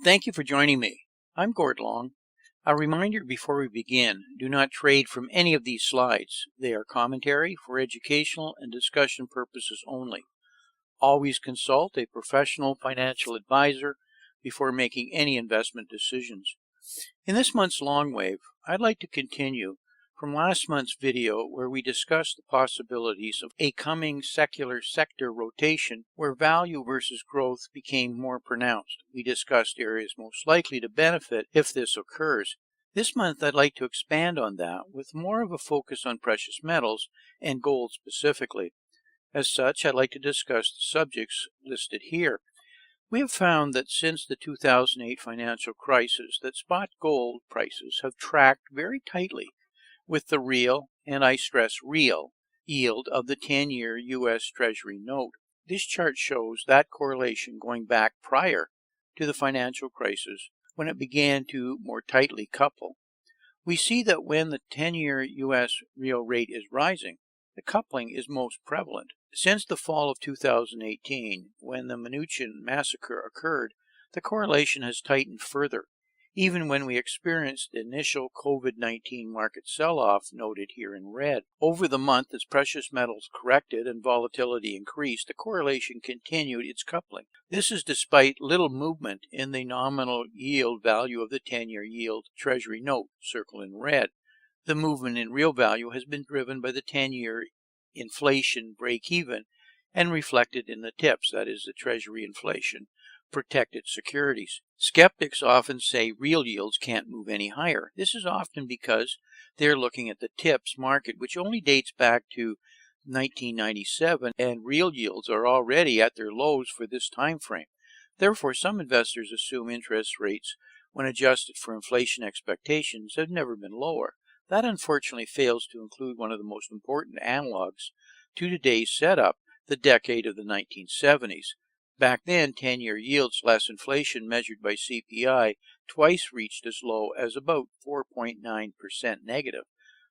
Thank you for joining me. I'm Gord Long. A reminder before we begin, do not trade from any of these slides. They are commentary for educational and discussion purposes only. Always consult a professional financial advisor before making any investment decisions. In this month's LONGWave, I'd like to continue from last month's video where we discussed the possibilities of a coming secular sector rotation where value versus growth became more pronounced. We discussed areas most likely to benefit if this occurs. This month I'd like to expand on that with more of a focus on precious metals and gold specifically. As such, I'd like to discuss the subjects listed here. We have found that since the 2008 financial crisis that spot gold prices have tracked very tightly with the real, and I stress real, yield of the 10-year U.S. Treasury note. This chart shows that correlation going back prior to the financial crisis when it began to more tightly couple. We see that when the 10-year U.S. real rate is rising, the coupling is most prevalent. Since the fall of 2018, when the Mnuchin massacre occurred, the correlation has tightened further, even when we experienced the initial COVID-19 market sell-off noted here in red. Over the month, as precious metals corrected and volatility increased, the correlation continued its coupling. This is despite little movement in the nominal yield value of the 10-year yield Treasury note, circled in red. The movement in real value has been driven by the 10-year inflation break-even and reflected in the TIPS, that is the Treasury inflation protected securities. Skeptics often say real yields can't move any higher. This is often because they're looking at the TIPS market, which only dates back to 1997, and real yields are already at their lows for this time frame. Therefore, some investors assume interest rates, when adjusted for inflation expectations, have never been lower. That unfortunately fails to include one of the most important analogs to today's setup, the decade of the 1970s. Back then, 10-year yields less inflation measured by CPI twice reached as low as about 4.9% negative.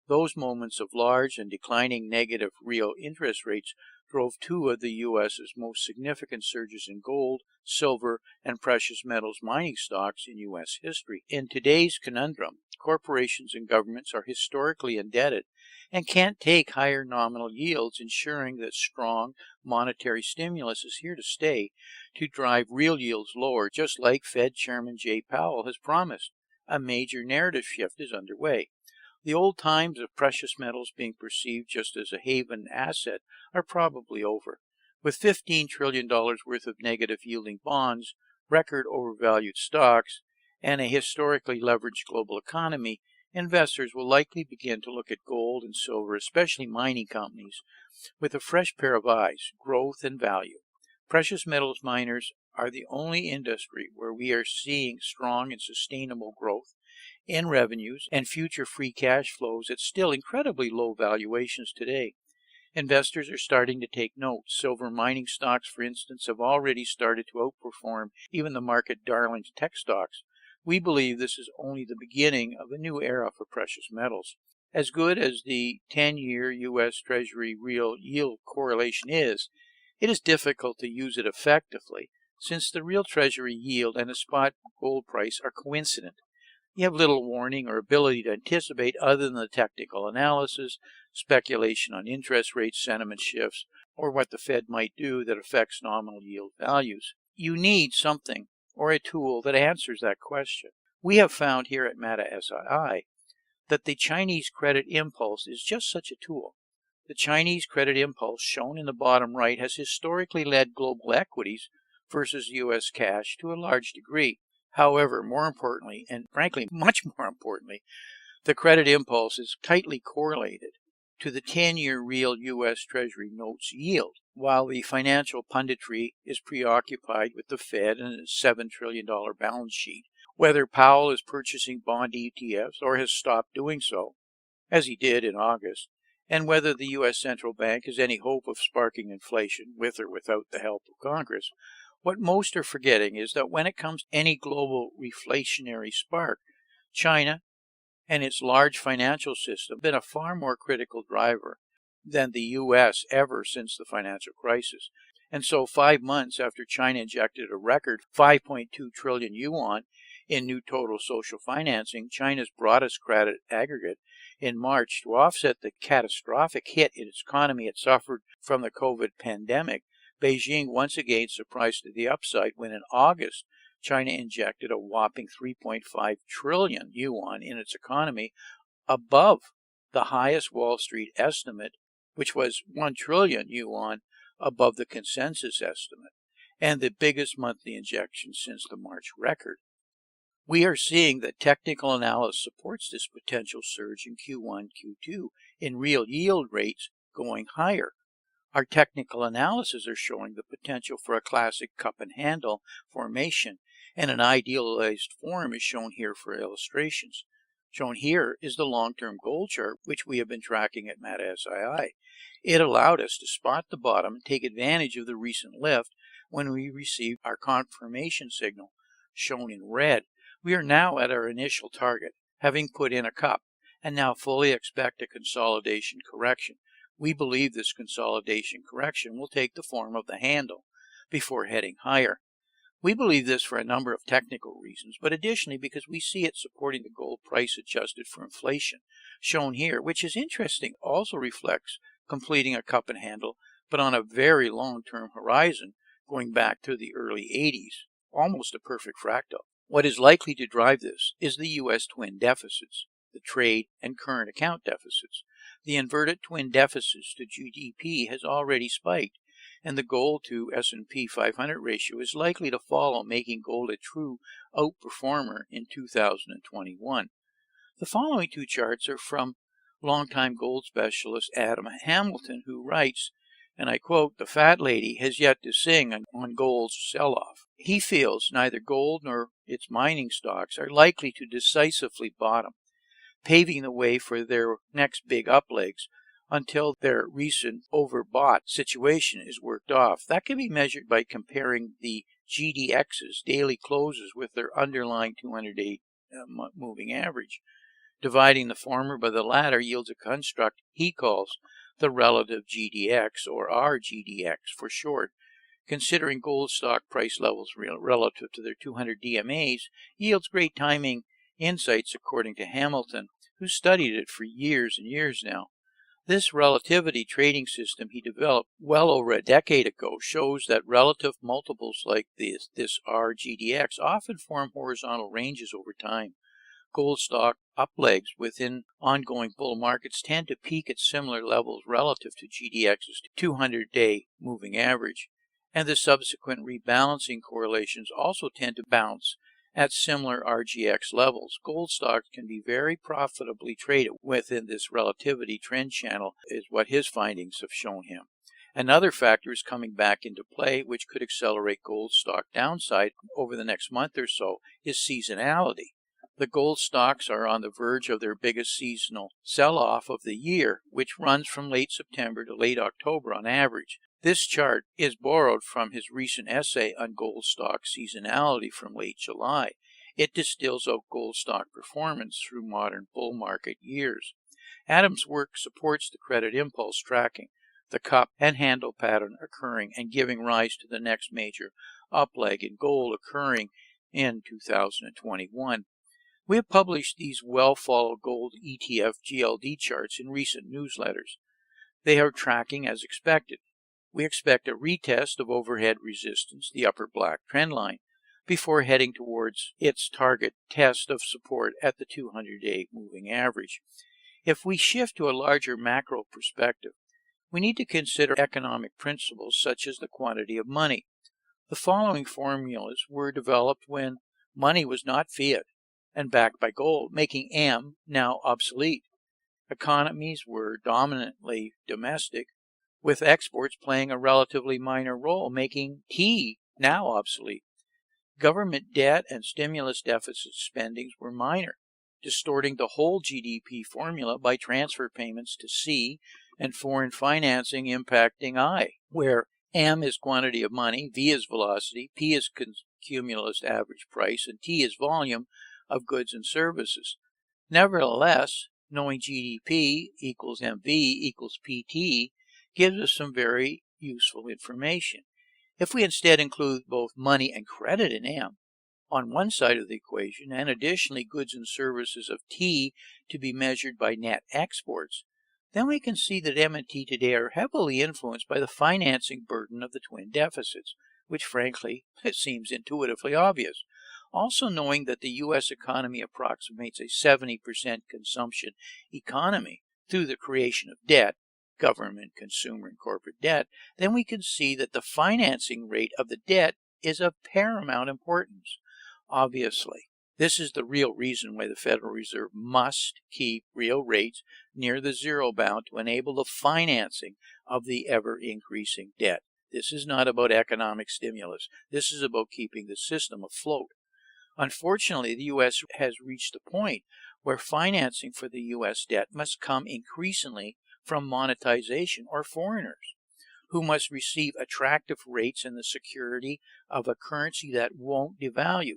Those moments of large and declining negative real interest rates drove two of the U.S.'s most significant surges in gold, silver, and precious metals mining stocks in U.S. history. In today's conundrum, corporations and governments are historically indebted and can't take higher nominal yields, ensuring that strong monetary stimulus is here to stay to drive real yields lower, just like Fed Chairman Jay Powell has promised. A major narrative shift is underway. The old times of precious metals being perceived just as a haven asset are probably over. With $15 trillion worth of negative yielding bonds, record overvalued stocks, and a historically leveraged global economy, investors will likely begin to look at gold and silver, especially mining companies, with a fresh pair of eyes, growth and value. Precious metals miners are the only industry where we are seeing strong and sustainable growth in revenues and future free cash flows at still incredibly low valuations today. Investors are starting to take note. Silver mining stocks, for instance, have already started to outperform even the market darlings tech stocks. We believe this is only the beginning of a new era for precious metals. As good as the 10-year U.S. Treasury real yield correlation is, it is difficult to use it effectively since the real Treasury yield and the spot gold price are coincident. You have little warning or ability to anticipate other than the technical analysis, speculation on interest rate sentiment shifts, or what the Fed might do that affects nominal yield values. You need something or a tool that answers that question. We have found here at Meta SII that the Chinese credit impulse is just such a tool. The Chinese credit impulse shown in the bottom right has historically led global equities versus U.S. cash to a large degree. However, more importantly, and frankly much more importantly, the credit impulse is tightly correlated to the 10-year real U.S. Treasury notes yield, while the financial punditry is preoccupied with the Fed and its $7 trillion balance sheet. Whether Powell is purchasing bond ETFs or has stopped doing so, as he did in August, and whether the U.S. Central Bank has any hope of sparking inflation with or without the help of Congress, what most are forgetting is that when it comes to any global reflationary spark, China and its large financial system have been a far more critical driver than the U.S. ever since the financial crisis. And so 5 months after China injected a record 5.2 trillion yuan in new total social financing, China's broadest credit aggregate, in March, to offset the catastrophic hit in its economy it suffered from the COVID pandemic, Beijing once again surprised to the upside when in August, China injected a whopping 3.5 trillion yuan in its economy, above the highest Wall Street estimate, which was 1 trillion yuan above the consensus estimate, and the biggest monthly injection since the March record. We are seeing that technical analysis supports this potential surge in Q1, Q2 in real yield rates going higher. Our technical analyses are showing the potential for a classic cup and handle formation, and an idealized form is shown here for illustrations. Shown here is the long-term gold chart, which we have been tracking at MetaSII. It allowed us to spot the bottom and take advantage of the recent lift when we received our confirmation signal, shown in red. We are now at our initial target, having put in a cup, and now fully expect a consolidation correction. We believe this consolidation correction will take the form of the handle before heading higher. We believe this for a number of technical reasons, but additionally because we see it supporting the gold price adjusted for inflation, shown here, which is interesting, also reflects completing a cup and handle, but on a very long-term horizon, going back to the early 80s, almost a perfect fractal. What is likely to drive this is the U.S. twin deficits, the trade and current account deficits. The inverted twin deficits to GDP has already spiked, and the Gold-to-S&P 500 ratio is likely to follow, making gold a true outperformer in 2021. The following two charts are from longtime gold specialist Adam Hamilton, who writes, and I quote, "The fat lady has yet to sing on gold's sell-off. He feels neither gold nor its mining stocks are likely to decisively bottom, paving the way for their next big up legs until their recent overbought situation is worked off. That can be measured by comparing the GDX's daily closes with their underlying 200-day moving average. Dividing the former by the latter yields a construct he calls the relative GDX, or RGDX for short. Considering gold stock price levels relative to their 200 DMAs yields great timing insights, according to Hamilton, who studied it for years and years now. This relativity trading system he developed well over a decade ago shows that relative multiples like this RGDX often form horizontal ranges over time. Gold stock up legs within ongoing bull markets tend to peak at similar levels relative to GDX's 200-day moving average, and the subsequent rebalancing correlations also tend to bounce at similar RGX levels. Gold stocks can be very profitably traded within this relativity trend channel, is what his findings have shown him. Another factor is coming back into play, which could accelerate gold stock downside over the next month or so, is seasonality. The gold stocks are on the verge of their biggest seasonal sell-off of the year, which runs from late September to late October on average. This chart is borrowed from his recent essay on gold stock seasonality from late July. It distills out gold stock performance through modern bull market years. Adams' work supports the credit impulse tracking, the cup and handle pattern occurring and giving rise to the next major up leg in gold occurring in 2021. We have published these well-followed gold ETF GLD charts in recent newsletters. They are tracking as expected. We expect a retest of overhead resistance, the upper black trend line, before heading towards its target test of support at the 200-day moving average. If we shift to a larger macro perspective, we need to consider economic principles such as the quantity of money. The following formulas were developed when money was not fiat and backed by gold, making M now obsolete. Economies were dominantly domestic, with exports playing a relatively minor role, making T now obsolete. Government debt and stimulus deficit spendings were minor, distorting the whole GDP formula by transfer payments to C and foreign financing impacting I, where M is quantity of money, V is velocity, P is cumulative average price, and T is volume of goods and services. Nevertheless, knowing GDP equals MV equals PT gives us some very useful information. If we instead include both money and credit in M on one side of the equation, and additionally goods and services of T to be measured by net exports, then we can see that M and T today are heavily influenced by the financing burden of the twin deficits, which frankly, it seems intuitively obvious. Also knowing that the U.S. economy approximates a 70% consumption economy through the creation of debt, government, consumer, and corporate debt, then we can see that the financing rate of the debt is of paramount importance. Obviously, this is the real reason why the Federal Reserve must keep real rates near the zero bound to enable the financing of the ever-increasing debt. This is not about economic stimulus. This is about keeping the system afloat. Unfortunately, the U.S. has reached a point where financing for the U.S. debt must come increasingly from monetization or foreigners, who must receive attractive rates and the security of a currency that won't devalue.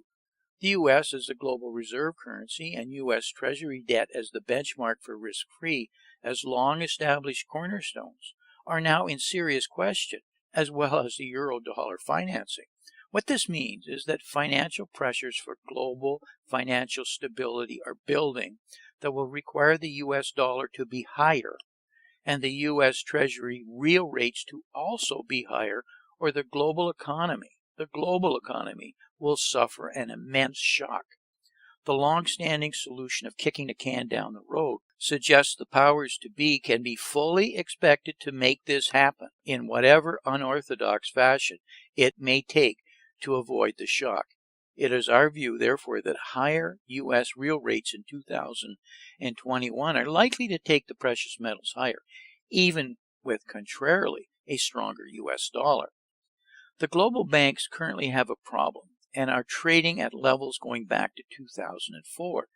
The U.S. as the global reserve currency and U.S. Treasury debt as the benchmark for risk-free as long-established cornerstones are now in serious question, as well as the euro-dollar financing. What this means is that financial pressures for global financial stability are building that will require the U.S. dollar to be higher and the U.S. Treasury real rates to also be higher, or the global economy will suffer an immense shock. The long-standing solution of kicking the can down the road suggests the powers to be can be fully expected to make this happen in whatever unorthodox fashion it may take to avoid the shock. It is our view, therefore, that higher U.S. real rates in 2021 are likely to take the precious metals higher, even with, contrarily, a stronger U.S. dollar. The global banks currently have a problem and are trading at levels going back to 2004,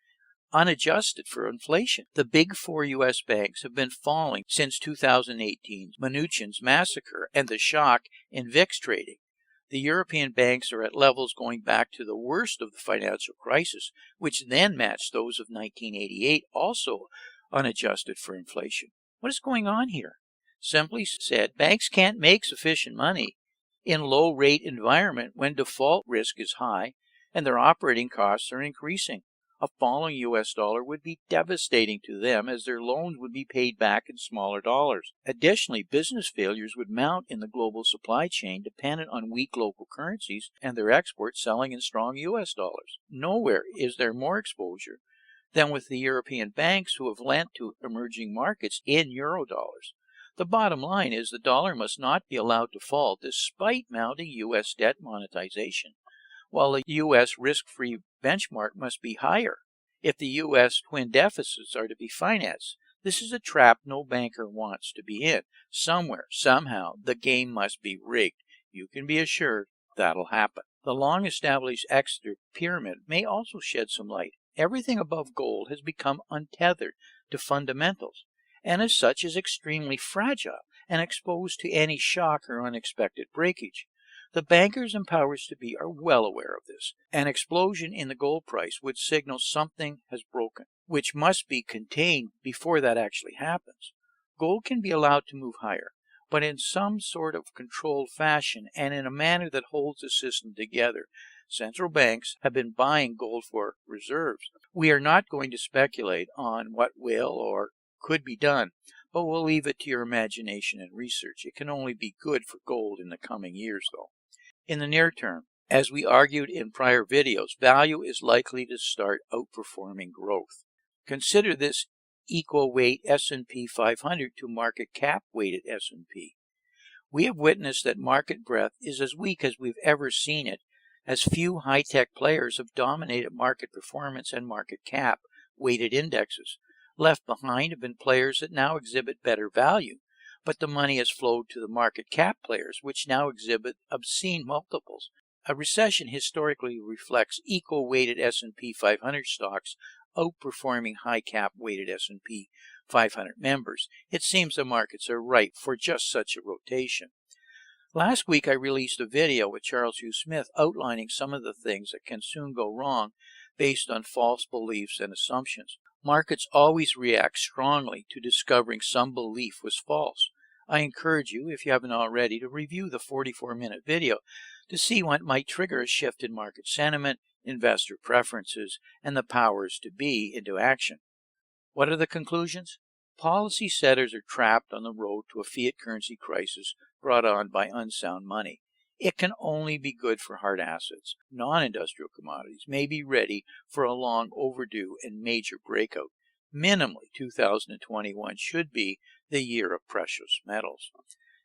unadjusted for inflation. The big four U.S. banks have been falling since 2018's Mnuchin's massacre and the shock in VIX trading. The European banks are at levels going back to the worst of the financial crisis, which then matched those of 1988, also unadjusted for inflation. What is going on here? Simply said, banks can't make sufficient money in low-rate environment when default risk is high and their operating costs are increasing. A falling U.S. dollar would be devastating to them, as their loans would be paid back in smaller dollars. Additionally, business failures would mount in the global supply chain dependent on weak local currencies and their exports selling in strong U.S. dollars. Nowhere is there more exposure than with the European banks who have lent to emerging markets in euro dollars. The bottom line is the dollar must not be allowed to fall despite mounting U.S. debt monetization, while the U.S. risk-free benchmark must be higher if the U.S. twin deficits are to be financed. This is a trap no banker wants to be in. Somewhere, somehow, the game must be rigged. You can be assured that'll happen. The long-established Exeter pyramid may also shed some light. Everything above gold has become untethered to fundamentals, and as such is extremely fragile and exposed to any shock or unexpected breakage. The bankers and powers to be are well aware of this. An explosion in the gold price would signal something has broken, which must be contained before that actually happens. Gold can be allowed to move higher, but in some sort of controlled fashion and in a manner that holds the system together. Central banks have been buying gold for reserves. We are not going to speculate on what will or could be done, but we'll leave it to your imagination and research. It can only be good for gold in the coming years, though. In the near term, as we argued in prior videos, value is likely to start outperforming growth. Consider this equal weight S&P 500 to market cap weighted S&P. We have witnessed that market breadth is as weak as we've ever seen it, as few high-tech players have dominated market performance and market cap weighted indexes. Left behind have been players that now exhibit better value, but the money has flowed to the market cap players, which now exhibit obscene multiples. A recession historically reflects equal weighted S&P 500 stocks outperforming high cap weighted S&P 500 members. It seems the markets are ripe for just such a rotation. Last week I released a video with Charles Hugh Smith outlining some of the things that can soon go wrong based on false beliefs and assumptions. Markets always react strongly to discovering some belief was false. I encourage you, if you haven't already, to review the 44-minute video to see what might trigger a shift in market sentiment, investor preferences, and the powers to be into action. What are the conclusions? Policy setters are trapped on the road to a fiat currency crisis brought on by unsound money. It can only be good for hard assets. Non-industrial commodities may be ready for a long overdue and major breakout. Minimally, 2021 should be the year of precious metals.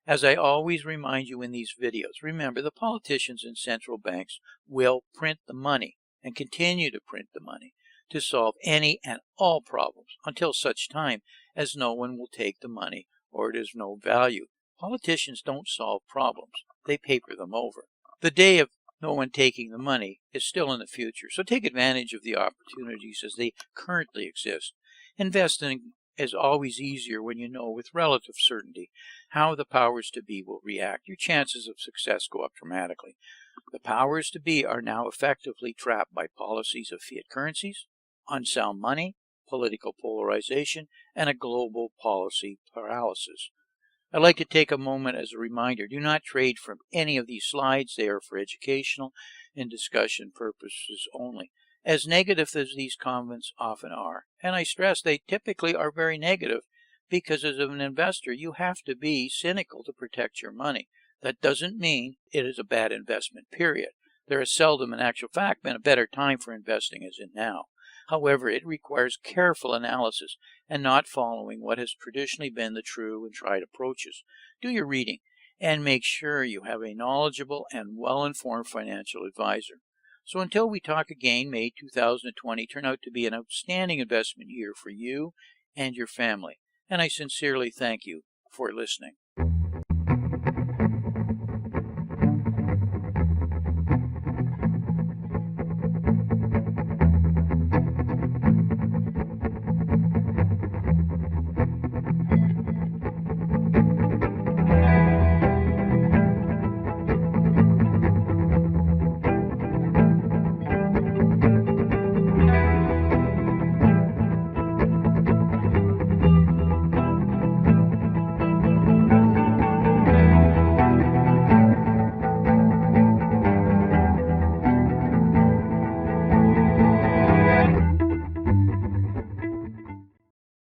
As I always remind you in these videos, remember the politicians and central banks will print the money and continue to print the money to solve any and all problems until such time as no one will take the money or it is no value. Politicians don't solve problems, they paper them over. The day of no one taking the money is still in the future, so take advantage of the opportunities as they currently exist. Investing is always easier when you know with relative certainty how the powers to be will react. Your chances of success go up dramatically. The powers to be are now effectively trapped by policies of fiat currencies, unsound money, political polarization, and a global policy paralysis. I'd like to take a moment as a reminder, do not trade from any of these slides. They are for educational and discussion purposes only. As negative as these comments often are, and I stress they typically are very negative because as an investor you have to be cynical to protect your money. That doesn't mean it is a bad investment, period. There has seldom, in actual fact, been a better time for investing as in now. However, it requires careful analysis and not following what has traditionally been the true and tried approaches. Do your reading and make sure you have a knowledgeable and well-informed financial advisor. So until we talk again, may 2020 turn out to be an outstanding investment year for you and your family. And I sincerely thank you for listening.